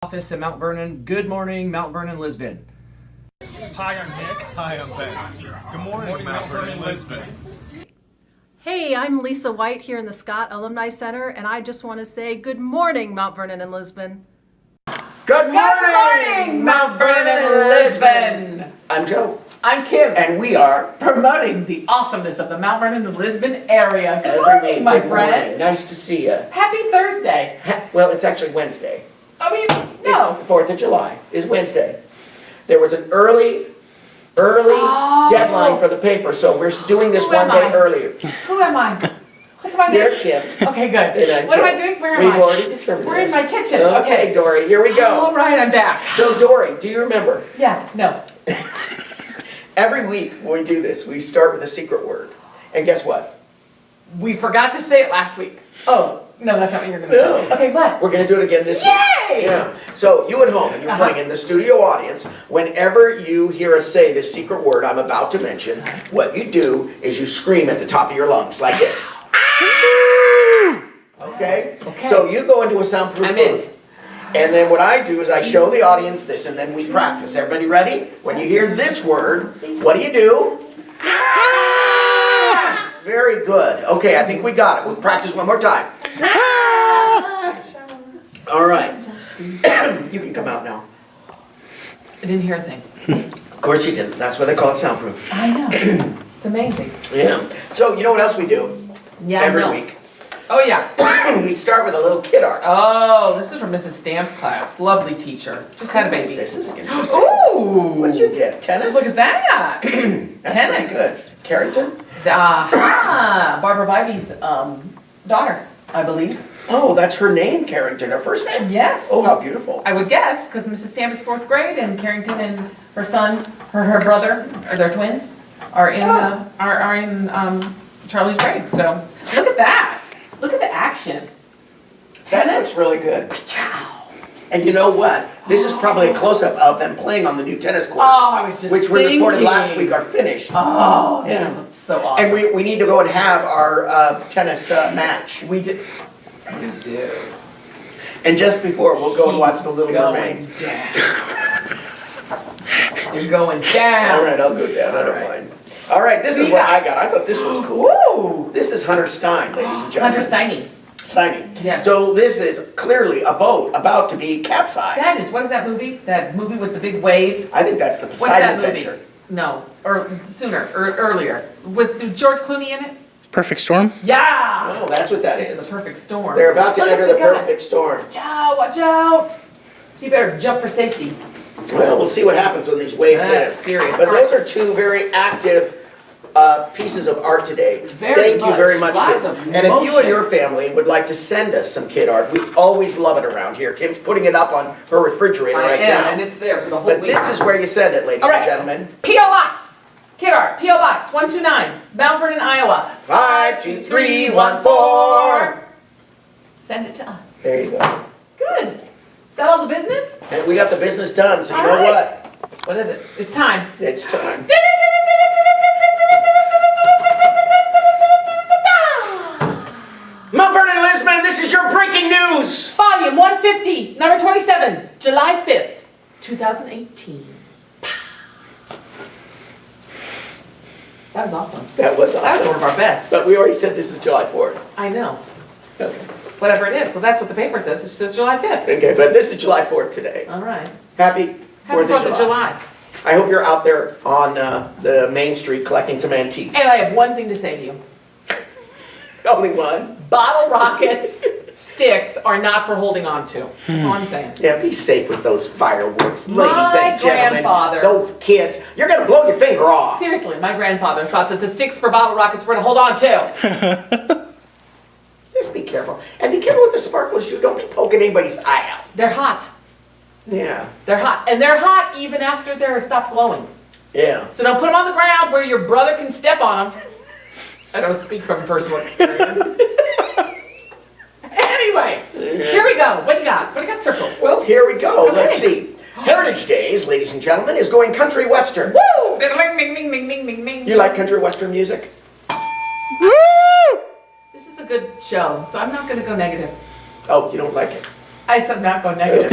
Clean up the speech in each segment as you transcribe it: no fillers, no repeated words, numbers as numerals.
Office in Mount Vernon. Good morning, Mount Vernon, Lisbon. Hi, I'm Nick. Hi, I'm Ben. Good morning, Mount Vernon, Lisbon. Hey, I'm Lisa White here in the Scott Alumni Center, and I just want to say good morning, Mount Vernon and Lisbon. Good morning, Mount Vernon and Lisbon. I'm Joe. I'm Kim. And we are Promoting the awesomeness of the Mount Vernon and Lisbon area. Good every morning, week. my Good friend. morning. Nice to see you. Happy Thursday. Well, it's actually Wednesday. I mean, no. It's 4th of July is Wednesday. There was an early deadline for the paper, so we're doing this Who one am day I? earlier. Who am I? What's my name? You're Kim. Okay, good. And I'm What am Joe. I doing? Where am We've I? already determined We're in this. my kitchen. Okay, Dory, here we All go. right, I'm back. So, Dory, do you remember? Yeah, no. Every week when we do this, we start with a secret word. And guess what? We forgot to say it last week. Oh, no, that's not what you're going to No. say. Okay, what? We're going to do it again this week. Yay! Yeah. So you at home, and you're playing in the studio audience, whenever you hear us say this secret word I'm about to mention, what you do is you scream at the top of your lungs like this. Okay? So you go into a soundproof I'm in. booth. And then what I do is I show the audience this, and then we practice. Everybody ready? When you hear this word, what do? Very good. Okay, I think we got it. We'll practice one more time. All right. You can come out now. I didn't hear a thing. Of course you didn't. That's why they call it soundproof. I know. It's amazing. Yeah. So you know what else we do Yeah, every I know. week? Oh, yeah. We start with a little kid art. Oh, this is from Mrs. Stamp's class. Lovely teacher. Just had a baby. This is interesting. Ooh! What did you get? Tennis? Look at that! That's Tennis. pretty good. Carrington? Barbara Bivey's daughter, I believe. Oh, that's her name, Carrington. Her first name? Yes. Oh, how beautiful. I would guess, because Mrs. Stamp is 4th grade, and Carrington and her son, her brother, or they're twins, are in Charlie's grade. So look at that. Look at the action. That Tennis. looks really good. Ciao. And you know what? This is probably a close-up of them playing on the new tennis courts. Oh, I was just which we reported last thinking. week are finished. Oh, Yeah. that looks so awesome. And we need to go and have our tennis match. We do. We do. And just before, we'll go and watch The Little Mermaid. Going down. You're going down. All right, I'll go down. I don't All right. mind. All right, this is what I got. I thought this was cool. Ooh. This is Hunter Stein, ladies and gentlemen. Hunter Steiny. Steiny. Yes. So this is clearly a boat about to be capsized. That is, what is that movie? That movie with the big wave? I think that's the What's Poseidon that movie? Adventure. No, or sooner, or earlier. Was George Clooney in it? Perfect Storm? Yeah! Oh, that's what that It's is. the perfect storm. They're about to Look at enter the guy. perfect storm. Watch out! You better jump for safety. Well, we'll see what happens when these waves hit That's it. serious. But All those right. are two very active pieces of art today. Very Thank you much. very much, Lots kids. of And if you and emotion. your family would like to send us some kid art, we always love it around here. Kim's putting it up on her refrigerator I right am, now. and it's there for the whole But week. this is where you send it, ladies All and right. gentlemen. P.O. Box! Kid Art, P.O. Box 129, Mount Vernon, Iowa. 52314. Send it to us. There you go. Good. Is that all the business? And we got the business done, so you All know right. what? What is it? It's time. It's time. Mount Vernon and Lisbon, this is your breaking news. Volume 150, number 27, July 5th, 2018. That was awesome. That was That was one awesome. of our best. But we already said this is July 4th. I know. Okay. Whatever it is. Well, that's what the paper says. It says July 5th. Okay, but this is July 4th today. All right. Happy Happy 4th of July. I hope you're out there on the main street collecting some antiques. And I have one thing to say to you. Only one. Bottle rockets, sticks are not for holding on to. That's all I'm saying. Yeah, be safe with those fireworks, My ladies and gentlemen. grandfather- Those kids, you're gonna blow your finger off. Seriously, my grandfather thought that the sticks for bottle rockets were to hold on to. Just be careful. And be careful with the sparklers too. Don't be poking anybody's eye out. They're hot. Yeah. They're hot. And they're hot even after they're stopped glowing. Yeah. So don't put them on the ground where your brother can step on them. I don't speak from personal experience. Anyway, here we go. What you got? What you got circled? Well, here we go. Okay. Let's see. Heritage Days, ladies and gentlemen, is going country western. Woo! Ding, ding, ding, ding, ding, ding, ding. You like country western music? This is a good show, so I'm not going to go negative. Oh, you don't like it? I said not go negative.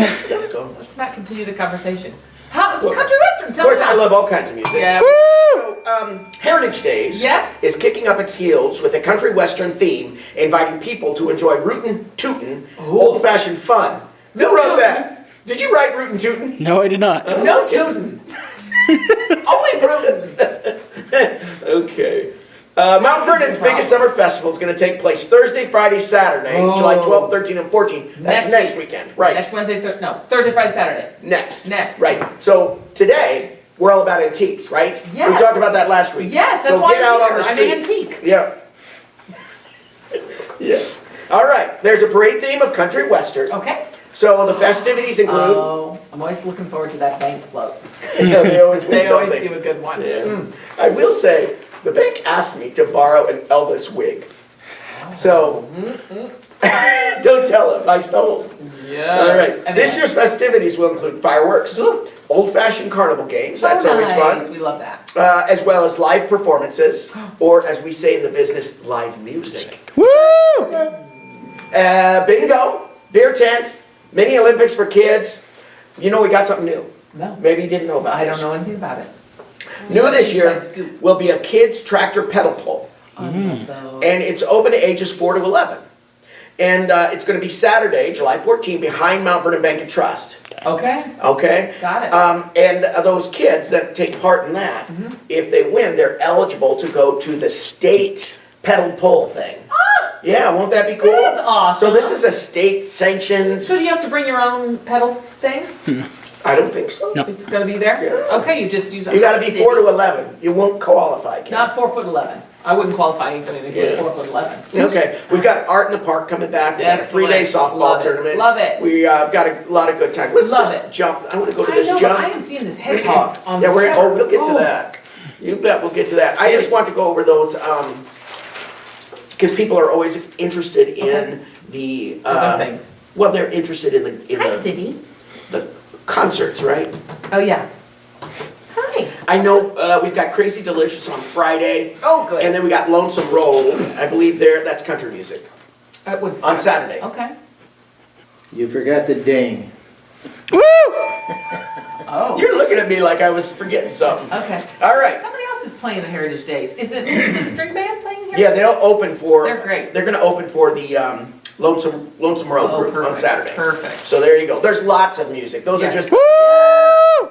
Of Let's not continue the conversation. How's country western? Tell course, me. I love all kinds of music. Yeah. So, Heritage Days Yes. is kicking up its heels with a country western theme, inviting people to enjoy rootin' tootin', old-fashioned fun. Who No wrote tootin'. that? Did you write rootin' tootin'? No, I did not. No tootin'. Only rootin'. Okay. Mount Vernon's biggest summer festival is going to take place Thursday, Friday, Saturday, July 12, 13, and 14. That's next weekend, right? Next Wednesday, Thursday, Friday, Saturday. Next. Next. Right. So today, we're all about antiques, right? Yes. We talked about that last week. Yes, that's so why get out I'm on the here. street. I'm antique. Yeah. Yes. All right. There's a parade theme of country western. Okay. So the festivities include. Oh, I'm always looking forward to that bank float. They always, They don't always do a good one. Yeah. I will say, the bank asked me to borrow an Elvis wig. So, don't tell him, I stole. Yeah. All right. This year's festivities will include fireworks, Ooh. old-fashioned carnival games, that's always fun, We love that. as well as live performances, or as we say in the business, live music. Woo! Bingo, beer tent, mini Olympics for kids. You know we got something new. No. Maybe you didn't know about I this. don't know anything about it. New this year Inside scoop. will be a kids tractor pedal pull. I love those. And it's open to ages 4 to 11. And it's going to be Saturday, July 14, behind Mount Vernon Bank and Trust. Okay. Okay? Got it. And those kids that take part in that, if they win, they're eligible to go to the state pedal pull thing. Yeah, won't that be cool? That's awesome. So this is a state sanctioned, So do you have to bring your own pedal thing? I don't think so. No. It's gonna be there? Yeah. Okay, you just use a You gotta be city. 4 to 11. You won't qualify, Ken. Not 4'11". I wouldn't qualify anybody that Yeah. goes 4'11". Okay, we've got Art in the Park coming back. We got a three-day Excellent. softball Love it. tournament. Love it. We got a lot of good time. Let's Love just it. jump. I want to go to I this know, jump. but I am seeing this hedgehog on Yeah, this we'll cover. get to Oh. that. You bet we'll get to that. I just want to go over those, because people are always interested in the. Other things. Well, they're interested in City. the concerts, right? Oh, yeah. Hi. I know we've got Crazy Delicious on Friday, Oh, good. and then we got Lonesome Roll. I believe that's country music on Saturday. Okay. You forgot the ding. Woo! Oh, You're looking at me like I was forgetting something. okay. All right. Somebody else is playing the Heritage Days. Is it Mississippi String Band playing here? Yeah, they'll open for. They're great. They're going to open for the Lonesome Road Oh, group on perfect. Saturday. Perfect. So there you go. There's lots of music. Those Yes. are just. Woo!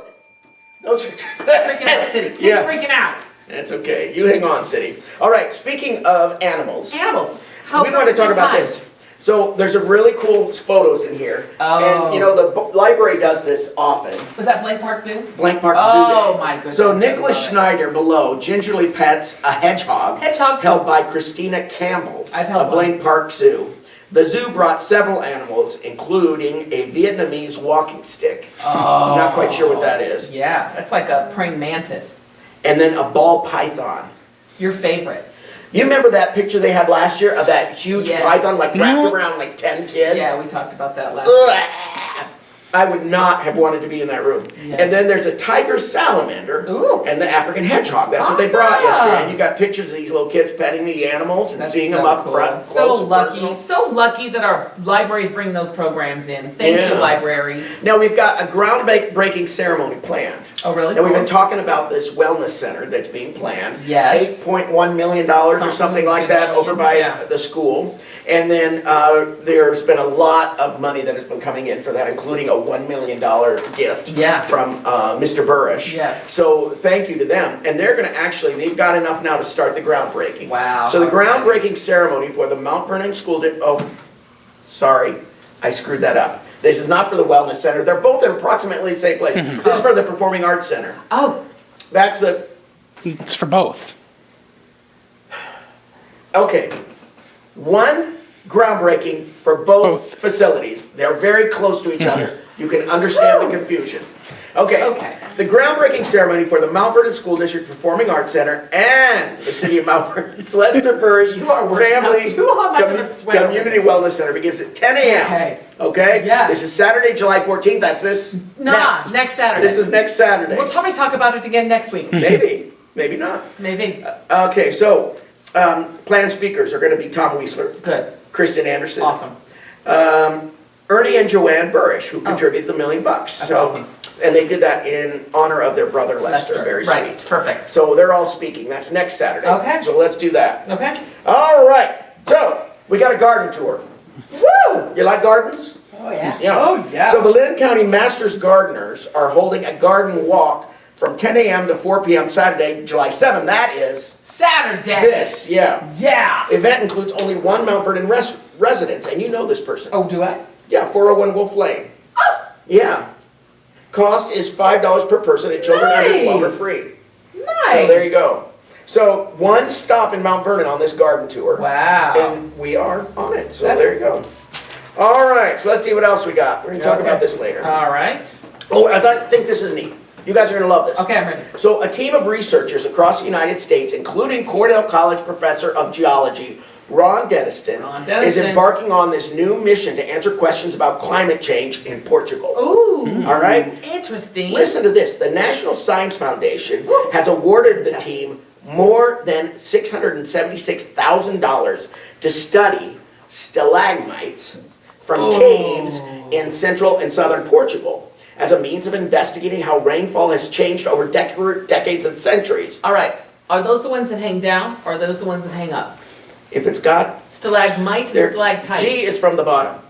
Those are just. Freaking out, City. City's Yeah. freaking out. That's okay. You hang on, City. All right. Speaking of animals, Animals. we want to talk about this. So there's some really cool photos in here, and you know the library does this often. Was that Blank Park Zoo? Blank Park Zoo Oh, Day. my goodness, So I Nicholas love it. Schneider below gingerly pets a hedgehog. Hedgehog. Held by Christina Campbell I've held of Blank Park Zoo. The zoo brought several animals, including a Vietnamese walking stick. Oh. I'm not quite sure what that is. Yeah, that's like a praying mantis. And then a ball python. Your favorite. You remember that picture they had last year of that huge Yes. python like wrapped around like 10 kids? Yeah, we talked about that last week. Ugh. I would not have wanted to be in that room. Yeah. And then there's a tiger salamander Ooh. and the African hedgehog. That's what they brought yesterday. Awesome. And you got pictures of these little kids petting the animals and That's seeing so them up cool. front. So close and lucky, personal. so lucky that our libraries bring those programs in. Thank Yeah. you, libraries. Now we've got a groundbreaking ceremony planned. Oh, really? Now we've been Cool. talking about this wellness center that's being planned. Yes. $8.1 million or something like that over by Yeah. the school. And then there's been a lot of money that has been coming in for that, including a $1 million gift Yeah. from Mr. Burrish. Yes. So thank you to them. And they're going to they've got enough now to start the groundbreaking. Wow, So the how exciting. groundbreaking ceremony for the Mount Vernon School, sorry, I screwed that up. This is not for the Wellness Center. They're both in approximately the same place. This is for the Performing Arts Center. Oh, That's the, It's for both. okay. One groundbreaking for both facilities. They're very close to each other. You can understand the confusion. Okay. Okay. The groundbreaking ceremony for the Mount Vernon School District Performing Arts Center and the City of Mount Vernon's Lester Burrish You are working Family out too much of a sweat over Community this. Wellness Center begins at 10 a.m. Okay. Okay? Yes. This is Saturday, July 14th. That's this next Saturday. This is next Saturday. We'll probably talk about it again next week. Maybe. Maybe not. Maybe. Okay, so planned speakers are going to be Tom Weisler, Good. Kristen Anderson, Awesome. Ernie and Joanne Burrish, who contributed the $1 million. That's awesome. And they did that in honor of their brother Lester. Very Right, sweet. perfect. So they're all speaking. That's next Saturday. Okay. So let's do that. Okay. All right. So we got a garden tour. Woo! You like gardens? Oh, yeah. Yeah. Oh, yeah. So the Lynn County Masters Gardeners are holding a garden walk from 10 a.m. to 4 p.m. Saturday, July 7th. That is Saturday. this. Yeah. Yeah. Event includes only one Mount Vernon resident, and you know this person. Oh, do I? Yeah, 401 Wolf Lane. Yeah. Cost is $5 per person, and children under 12 are free. Nice. So there you go. So one stop in Mount Vernon on this garden tour. Wow. And we are on it, so That's there you go. All right, so let's see what else we got. We're gonna talk Okay. about this later. All right. Oh, think this is neat. You guys are gonna love this. Okay, I'm ready. So a team of researchers across the United States, including Cornell College professor of geology, Ron Denniston, Ron is Denniston. embarking on this new mission to answer questions about climate change in Portugal. Ooh. All right? Interesting. Listen to this. The National Science Foundation has awarded the team more than $676,000 to study stalagmites from caves in central and southern Portugal as a means of investigating how rainfall has changed over decades and centuries. All right. Are those the ones that hang down, or are those the ones that hang up? If it's got, Stalagmites and there, stalactites. G is from the bottom,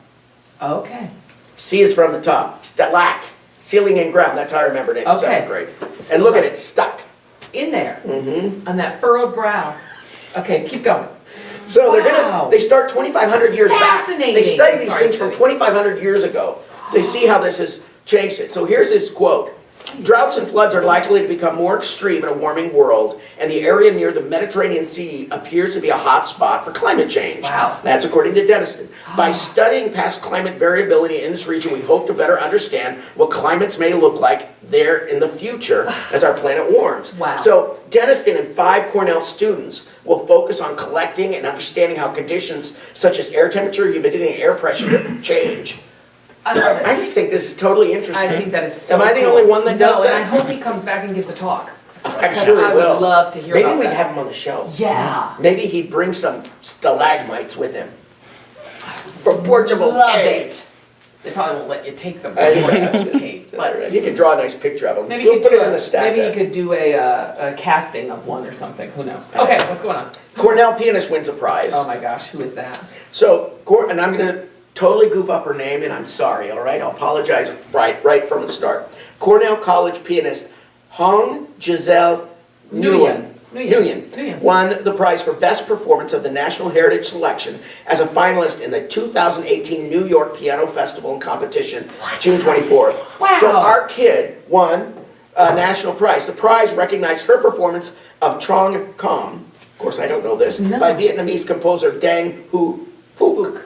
Okay. C is from the top. Stalac, ceiling and ground. That's how I remembered it in Okay. 7th grade. And look at it, stuck. In there. Mm-hmm. On that furrowed brow. Okay, keep going. So they're Wow. they start 2,500 years back. They Fascinating. study these Sorry, things from Steve. 2,500 years ago. They see how this has changed it. So here's his quote. Droughts and floods are likely to become more extreme in a warming world, and the area near the Mediterranean Sea appears to be a hot spot for climate change. Wow. That's according to Denniston. By studying past climate variability in this region, we hope to better understand what climates may look like there in the future as our planet warms. Wow. So Denniston and 5 Cornell students will focus on collecting and understanding how conditions such as air temperature, humidity, and air pressure change. I love it. I just think this is totally interesting. I think that is so Am I the cool. only one that does No, that? and I hope he comes back and gives a talk. I'm sure I he would will. love to hear Maybe about we'd that. have him on the show. Yeah. Maybe he'd bring some stalagmites with him. From Portugal Love Cave. it. They probably won't let you take them I from know. Portugal Cave. But he could draw a nice picture of them. Maybe We'll he put could it do in the stack maybe there. he could do a casting of one or something. Who knows? Okay, what's going on? Cornell pianist wins a prize. Oh my gosh, who is that? So, and I'm going to totally goof up her name, and I'm sorry, all right? I'll apologize right from the start. Cornell College pianist Hong Giselle Nguyen won the prize for Best Performance of the National Heritage Selection as a finalist in the 2018 New York Piano Festival and Competition, June 24th. Wow. So our kid won a national prize. The prize recognized her performance of Trong Com, of course I don't know this, No. by Vietnamese composer Dang Hu Phuc.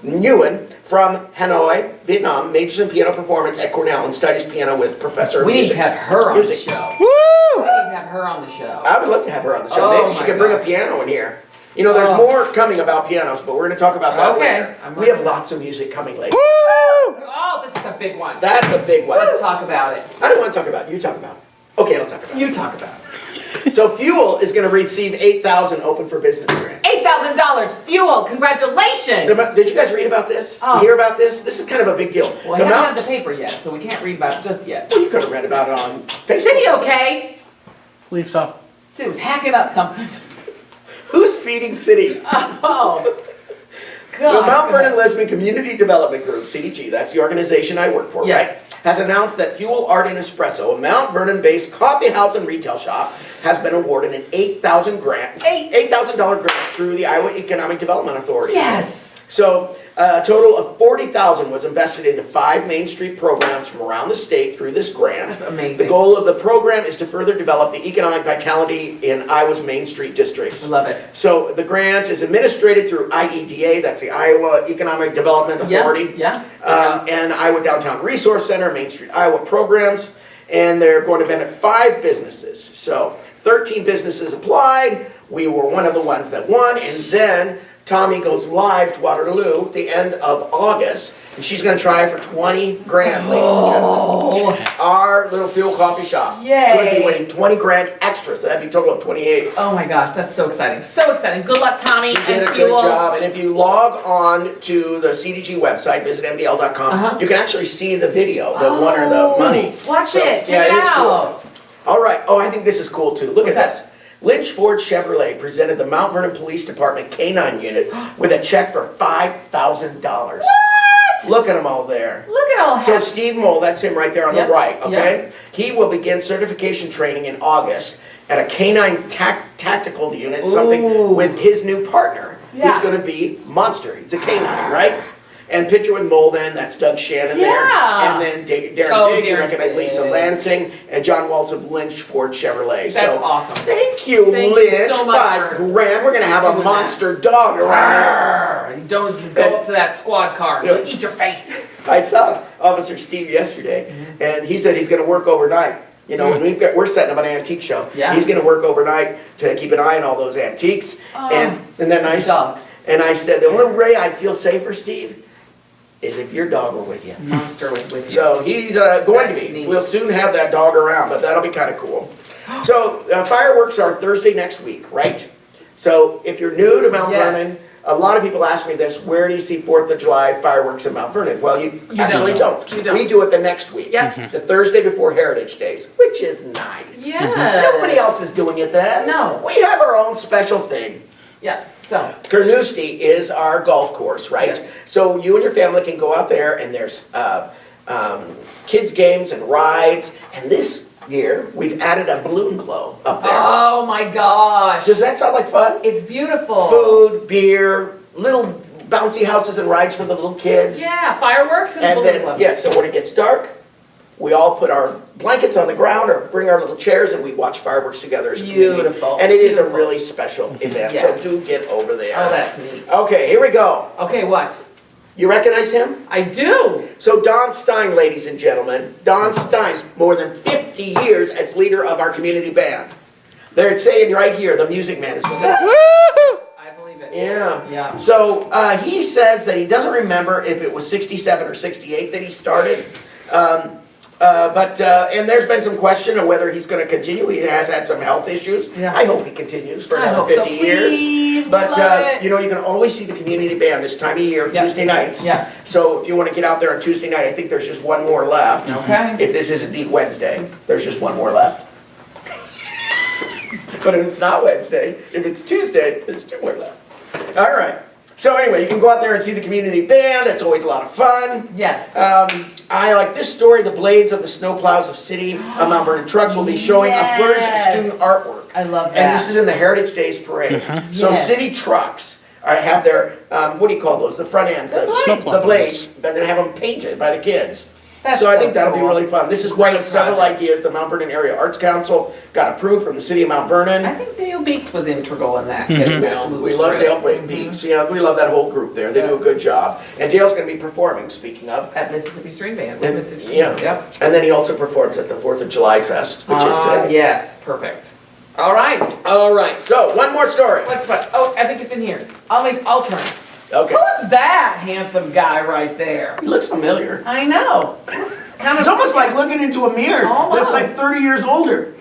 Nguyen from Hanoi, Vietnam, majors in piano performance at Cornell and studies piano with professor of We need music. to have her on the Music. show. Woo! We need to have her on the show. I would love to have her on the show. Oh Maybe she my could bring a gosh. piano in here. You know, there's Oh. more coming about pianos, but we're going to talk about that Okay. later. I'm We have working. lots of music coming later. Woo! Oh, this is a big one. That's a big one. Let's talk about it. I don't want to talk about it. You talk about it. Okay, I'll talk about You talk about it. it. So Fuel is going to receive $8,000 open for business grant. $8,000 fuel. Congratulations. Did you guys read about this? Oh. You hear about this? This is kind of a big deal. Well, The I haven't Mount- had the paper yet, so we can't read about it just yet. Well, you could have read about it on Facebook. City okay? Believe so. City was hacking up something. Who's feeding City? Oh. Gosh. The Mount Vernon and Lisbon Community Development Group, CDG, that's the organization I work for, Yes. right? Has announced that Fuel Art and Espresso, a Mount Vernon-based coffee house and retail shop, has been awarded an $8,000 grant through the Iowa Economic Development Authority. Yes. So a total of $40,000 was invested into 5 Main Street programs from around the state through this grant. That's amazing. The goal of the program is to further develop the economic vitality in Iowa's Main Street districts. I love it. So the grant is administrated through IEDA, that's the Iowa Economic Development Authority. Yeah. Good job. And Iowa Downtown Resource Center, Main Street Iowa programs, and they're going to benefit 5 businesses. So 13 businesses applied, we were one of the ones that won, and then Tommy goes live to Waterloo at the end of August, and she's going to try for 20 grand, ladies and gentlemen. Our little fuel coffee shop. Yay. Could be winning 20 grand extra, so that'd be a total of 28. Oh my gosh, that's so exciting. So exciting. Good luck, Tommy. She did and a Fuel. good job, and if you log on to the CDG website, visit mbl.com, you can actually see the video, the winner, the money. Watch So, it. yeah, Check it is out. cool. All right. Oh, I think this is cool too. Look What's at this. Lynch Ford Chevrolet presented the Mount Vernon Police Department K-9 unit with a check for $5,000. What? Look at them all there. Look at all So happy. Steve Mole, that's him right there on Yep, the right, okay? yep. He will begin certification training in August at a K-9 tactical unit, something Ooh. with his new partner, Yeah. who's gonna be Monster. It's a K-9, right? And picture with Mole then, that's Doug Shannon there. Yeah. And then Darren Oh, Big, you Darren recognize Lisa Big. Lansing, and John Waltz of Lynch Ford Chevrolet. That's So, awesome. thank you, Thank you Lynch. so much $5 for grand. We're gonna have a doing monster dog around here. Arrgh. Don't go up to that squad car. Yeah. You'll eat your face. I saw Officer Steve yesterday, and he said he's gonna work overnight. You know, and we're setting up an antique show. Yeah. He's gonna work overnight to keep an eye on all those antiques. And isn't that nice? Dog. And I said, the only way I'd feel safer, Steve, is if your dog were with you. Monster was with you. So he's going to That's be. neat. We'll soon have that dog around, but that'll be kind of cool. So fireworks are Thursday next week, right? So if you're new to Mount Yes. Vernon, a lot of people ask me this, where do you see 4th of July fireworks in Mount Vernon? Well, you actually don't. You don't. We do it the next week. Yep. The Thursday before Heritage Days, which is nice. Yeah. Nobody else is doing it then. No. We have our own special thing. Yeah. So. Carnoustie is our golf course, right? Yes. So you and your family can go out there, and there's kids' games and rides. And this year, we've added a balloon glow up there. Oh my gosh. Does that sound like fun? It's beautiful. Food, beer, little bouncy houses and rides for the little kids. Yeah. Fireworks and, And balloon then, glow. yeah, so when it gets dark, we all put our blankets on the ground or bring our little chairs and we watch fireworks together as a community. Beautiful, And it is a beautiful. really special event, Yes. so do get over there. Oh, that's neat. Okay, here we go. Okay, what? You recognize him? I do. So Don Stein, ladies and gentlemen, Don Stein, more than 50 years as leader of our community band. They're saying right here, the Music Man is with us. I believe it. Yeah. Yeah. So he says that he doesn't remember if it was 67 or 68 that he started. And there's been some question of whether he's going to continue. He has had some health issues. Yeah. I hope he continues for I another hope so. 50 years. Please, we But love it. you know, you can always see the community band this time of year, Yeah. Tuesday nights. Yeah. So if you want to get out there on Tuesday night, I think there's just one more left. Okay. If this is indeed Wednesday, there's just one more left. But if it's not Wednesday, if it's Tuesday, there's two more left. All right. So anyway, you can go out there and see the community band. It's always a lot of fun. Yes. I like this story. The blades of the snowplows of City of Mount Vernon trucks will be showing a flourish of Yes. student artwork. I love that. And this is in the Heritage Days Parade. So Yes. city trucks have their, what do you call those? The front ends. The blades. The blades. They're going to have them painted by the kids. That's So I think that'll be cool. really fun. This is one Great of several project. ideas the Mount Vernon Area Arts Council got approved from the City of Mount Vernon. I think Dale Beeks was integral in that. getting that Well, moved we love through. Dale Beeks. Yeah, we love that whole group there. They do a good job. And Dale's going to be performing, speaking of. At Mississippi String Band. With And, Mississippi String yeah. Band. Yep. And then he also performs at the 4th of July Fest, which is today. Yes, perfect. All right. All right, so one more story. What's what? Oh, I think it's in here. I'll turn. Okay. Who's that handsome guy right there? He looks familiar. I know. It's kind of. It's almost like looking into a mirror. Looks like Almost. 30 years older.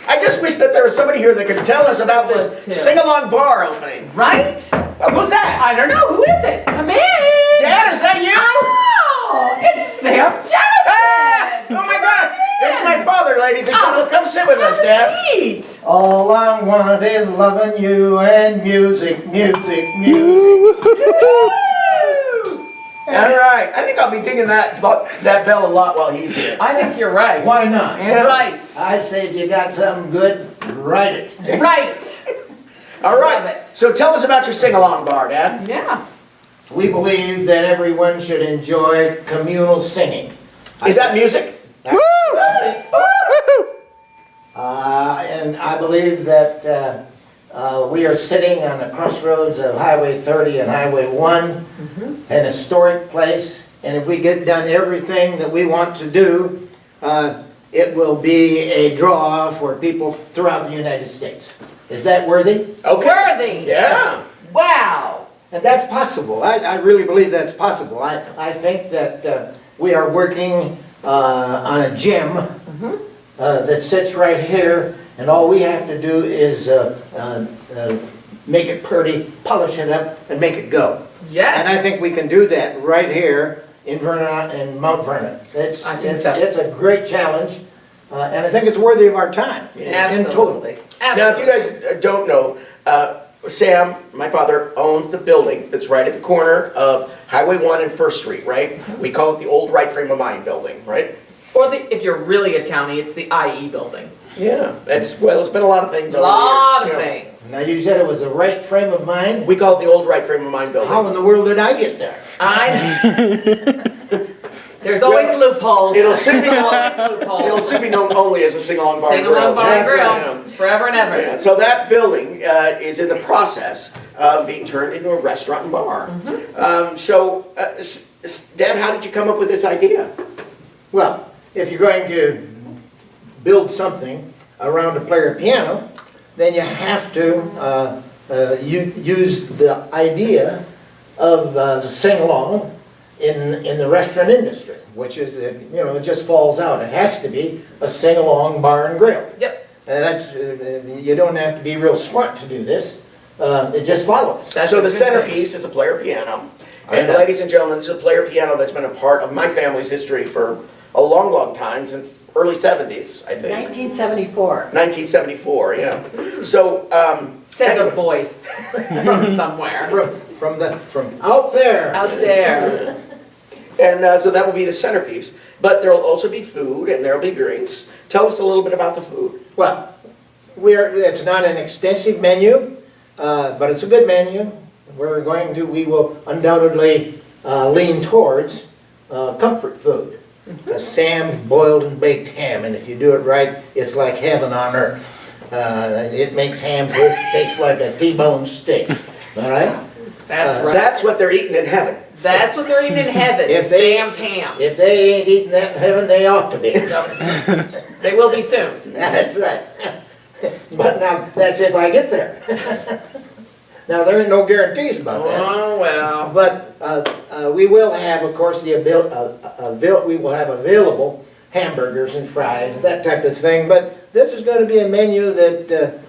I just wish that there was somebody here that could tell us about Was this too. sing-along bar opening. Right? Who's that? I don't know. Who is it? Come in. Dad, is that you? Oh, it's Sam Jennison. Ah! Oh my gosh! It's my father, ladies and gentlemen. Come sit with us, Dad. Sweet. All I want is loving you and music, music, music. All right. I think I'll be dinging that bell a lot while he's here. I think you're right. Why not? Yeah. Right. I say if you got something good, write it. Right. All right. Love it. So tell us about your sing-along bar, Dad. Yeah. We believe that everyone should enjoy communal singing. Is that music? And I believe that we are sitting on the crossroads of Highway 30 and Highway 1, an historic place, and if we get done everything that we want to do, it will be a draw for people throughout the United States. Is that worthy? Okay. Worthy. Yeah. Wow. And that's possible. I really believe that's possible. I think that we are working on a gem that sits right here, and all we have to do is make it pretty, polish it up, and make it go. Yes. And I think we can do that right here in Vernon and Mount Vernon. It's a great challenge, and I think it's worthy of our time. In total. Absolutely. Now, if you guys don't know, Sam, my father, owns the building that's right at the corner of Highway 1 and 1st Street, right? We call it the old Right Frame of Mind building, right? Or if you're really a townie, it's the IE building. Yeah, it's been a lot of things A over lot the of years. things. Now, you said it was the right frame of mind? We call it the old Right Frame of Mind building. How in the world did I get there? There's always loopholes. It'll soon be There's known, always loopholes. it'll soon be known only as a sing-along bar and grill. Sing-along bar and That's grill, right. forever and ever. Yeah, so that building is in the process of being turned into a restaurant and bar. Dad, how did you come up with this idea? Well, if you're going to build something around a player piano, then you have to use the idea of sing-along in the restaurant industry, which is, it just falls out. It has to be a sing-along bar and grill. Yep. And that's, you don't have to be real smart to do this. It just follows. That's So a the good thing. centerpiece is a player piano. I And know. ladies and gentlemen, this is a player piano that's been a part of my family's history for a long, long time, since early 70s, I think. 1974. 1974, yeah. So, Says anyway. a voice from somewhere. From out there. Out there. And so that will be the centerpiece. But there will also be food and there will be drinks. Tell us a little bit about the food. Well, it's not an extensive menu, but it's a good menu. We will undoubtedly lean towards comfort food. A Sam boiled and baked ham, and if you do it right, it's like heaven on earth. It makes ham taste like a T-bone steak, all right? That's right. That's what they're eating in heaven. That's what they're eating in heaven. If they- Sam's ham. If they ain't eating that in heaven, they ought to be. They will be soon. That's right. But now, that's if I get there. Now, there ain't no guarantees about that. Oh, well. But we will have, of course, we will have available hamburgers and fries, that type of thing. But this is going to be a menu that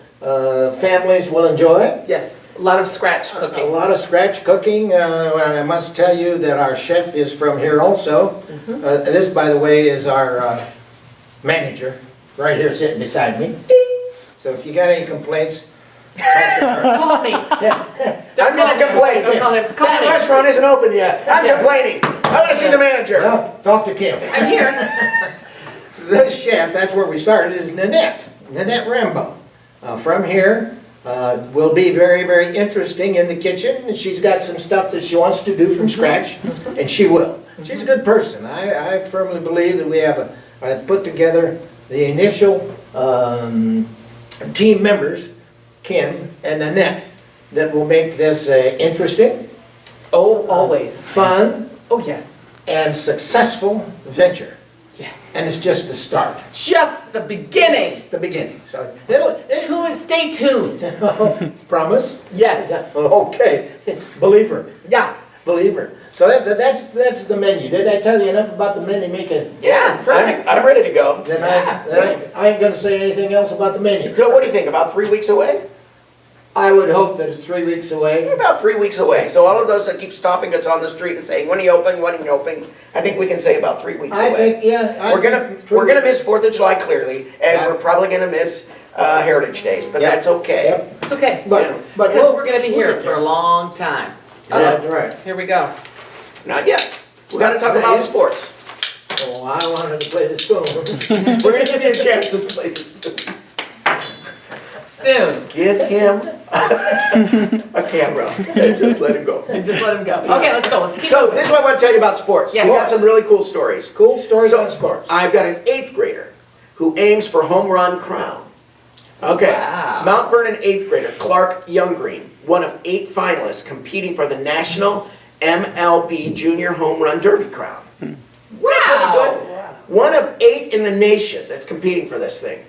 families will enjoy. Yes, a lot of scratch A cooking. lot of scratch cooking, and I must tell you that our chef is from here also. This, by the way, is our manager, right here sitting beside me. So if you got any complaints, Call me. I'm gonna complain. Don't call him. Call That me. restaurant isn't open yet. I'm complaining. I want to see the manager. well, talk to Kim. I'm here. The chef, that's where we started, is Nanette Rambo. From here, will be very, very interesting in the kitchen. And she's got some stuff that she wants to do from scratch, and she will. She's a good person. I firmly believe that we have put together the initial team members, Kim and Nanette, that will make this interesting, Oh, always. fun, Oh, yes. and successful venture. Yes. And it's just the start. Just the beginning. It's the beginning. So Stay tuned. promise? Yes. Okay. Believer. Yeah. Believer. So that's the menu. Did I tell you enough about the menu making? Yeah, it's perfect. I'm ready to go. Then I ain't gonna say anything else about the menu. So what do you think, about 3 weeks away? I would hope that it's 3 weeks away. About 3 weeks away. So all of those that keep stopping us on the street and saying, when are you open, when are you open? I think we can say about 3 weeks I away. think, yeah. We're gonna miss 4th of July clearly, and Yeah. we're probably gonna miss Heritage Days, but Yep. that's okay. Yep. It's okay. But Because we're going to be here for a long time. That's right. Here we go. Not yet. We're gonna talk Not about yet. sports. Oh, I wanted to play the spoon. We're gonna give you a chance to play this. Soon. Give him a camera and just let him go. And just let him go. Okay, let's go. Let's keep So moving. this is what I want to tell you about sports. Yes. We got some really cool stories. Cool stories So, on sports. I've got an 8th grader who aims for home run crown. Okay. Wow. Mount Vernon 8th grader Clark Younggreen, one of 8 finalists competing for the National MLB Junior Home Run Derby crown. Wow. Good. One of 8 in the nation that's competing for this thing.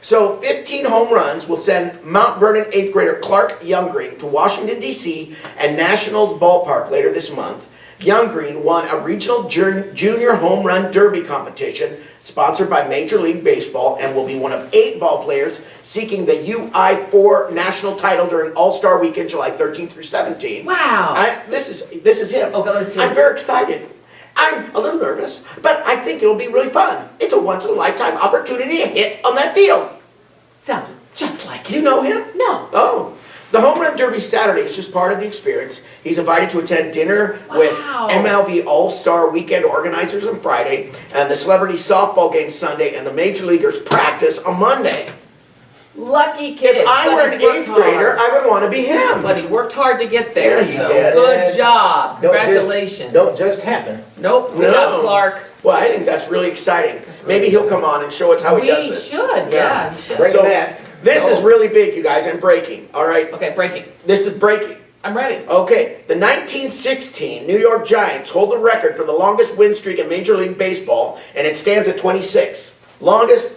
So 15 home runs will send Mount Vernon 8th grader Clark Younggreen to Washington, D.C. and Nationals Ballpark later this month. Young Green won a regional junior home run derby competition sponsored by Major League Baseball and will be one of 8 ball players seeking the UI4 national title during All-Star Weekend, July 13th through 17th. Wow. This is him. Okay, let's hear I'm this. very excited. I'm a little nervous, but I think it'll be really fun. It's a once-in-a-lifetime opportunity to hit on that field. Sounded just like Do you him. know him? No. Oh. The Home Run Derby Saturday is just part of the experience. He's invited to attend dinner with Wow. MLB All-Star Weekend organizers on Friday, and the celebrity softball game Sunday, and the Major Leaguers practice on Monday. Lucky kid. If I but were he's an worked 8th grader, hard. I would want to be him. But he worked hard to get there, Yeah, he so did. good job. Don't just- Congratulations. Don't just happen. Nope, good No. job, Clark. Well, I think that's really exciting. Maybe he'll come on and show us how he does We this. should, yeah, he should. Break So, that. This is really big, you guys. I'm breaking, all right? Okay, breaking. This is breaking. I'm ready. Okay, the 1916 New York Giants hold the record for the longest win streak in Major League Baseball, and it stands at 26. Longest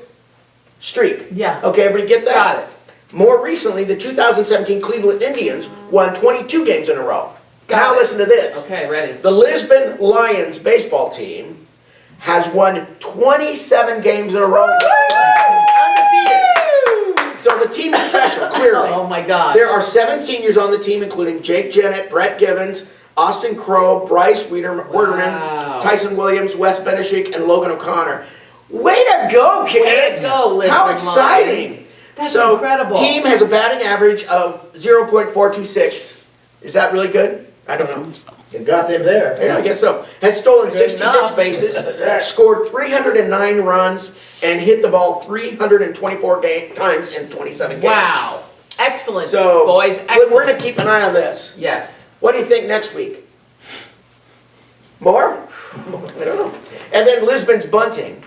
streak. Yeah. Okay, everybody get that? Got it. More recently, the 2017 Cleveland Indians won 22 games in a row. Got Now it. listen to this. Okay, ready. The Lisbon Lions baseball team has won 27 games in a row. Undefeated. So the team is special, clearly. Oh my gosh. There are 7 seniors on the team, including Jake Jennett, Brett Givens, Austin Crowe, Bryce Wiederman, Wow. Tyson Williams, Wes Benishik, and Logan O'Connor. Way to go, kids! Way to go, Lisbon How exciting! Lions. That's So, incredible. team has a batting average of 0.426. Is that really good? I don't know. You got them there. Yeah, I guess so. Has stolen Good 66 enough. bases, scored 309 runs, and hit the ball 324 times in 27 games. Wow. Excellent, So, boys. Excellent. we're going to keep an eye on this. Yes. What do you think next week? More? I don't know. And then Lisbon's Bunting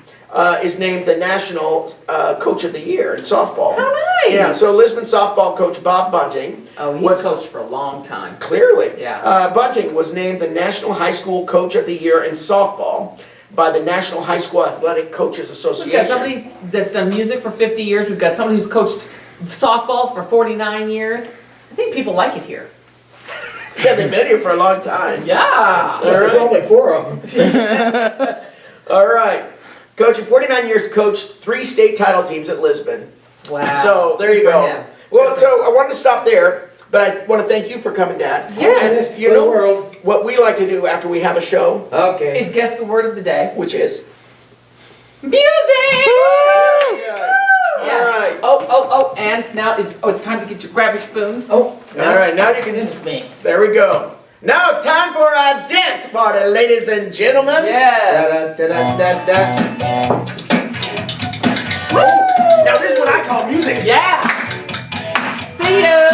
is named the National Coach of the Year in softball. How nice. Yeah, so Lisbon softball coach Bob Bunting. Oh, he's was- coached for a long time. Clearly. Yeah. Bunting was named the National High School Coach of the Year in softball by the National High School Athletic Coaches We've Association. got somebody that's done music for 50 years. We've got somebody who's coached softball for 49 years. I think people like it here. Yeah, they've been here for a long time. Yeah. There's only 4 of them. All right. Coaching 49 years, coached 3 state title teams at Lisbon. Wow. So there you Good for go. him. Well, so I wanted to stop there, but I want to thank you for coming, Dad. Yes. And you For the know world. what we like to do after we have a show, Okay. Is guess the word of the day. which is Music! All right. Oh, and now it's time to grab your spoons. Oh, All right, now you can. it's me. There we go. Now it's time for our dance party, ladies and gentlemen. Yes. Da-da-da-da-da. Oh, now this is what I call music. Yeah. See ya.